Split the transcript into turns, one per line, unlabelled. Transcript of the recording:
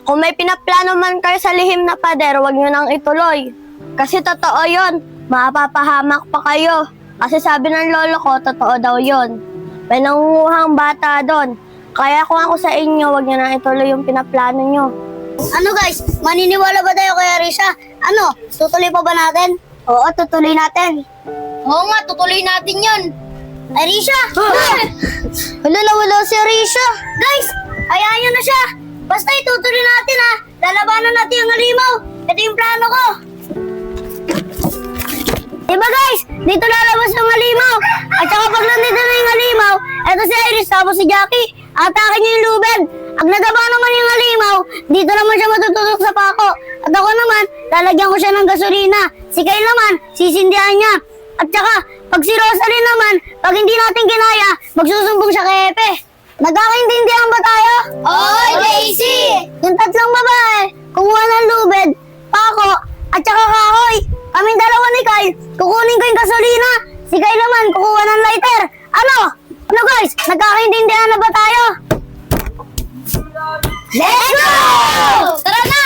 Kung may pinaplano man kayo sa lihim na pader, huwag nyo nang ituloy. Kasi totoo yon, mapapahamak pa kayo. Kasi sabi ng lolo ko, totoo daw yon. May nangunguhang bata doon. Kaya kung ako sa inyo, huwag nyo nang ituloy yung pinaplano nyo.
Ano guys, maniniwala ba tayo kay Arisha? Ano, tutuloy pa ba natin?
Oo, tutuloy natin.
Oo nga, tutuloy natin yun. Arisha!
Wala na wala si Arisha.
Guys, hayaan nyo na siya. Basta itutuloy natin ha. Lalabanan natin yung halimaw. Ito yung plano ko.
Diba guys, dito lalabas yung halimaw. At saka pag nandito na yung halimaw, eto si Iris tapos si Jackie. Atakin niyo yung lubid. Pag nadaba naman yung halimaw, dito naman siya matututok sa pako. At ako naman, lalagyan ko siya ng gasolina. Si Kyle naman, sisindihan niya. At saka, pag si Rosalie naman, pag hindi natin kinaya, magsusumbong siya kay Epe. Nagkakaintindihan ba tayo?
Oy, Daisy!
Yung tatlong babae, kumuha ng lubid, pako, at saka kahoy. Kaming dalawa ni Kyle, kukunin ko yung gasolina. Si Kyle naman, kukuha ng lighter. Ano? Ano guys? Nagkakaintindihan na ba tayo?
Let's go! Tara na!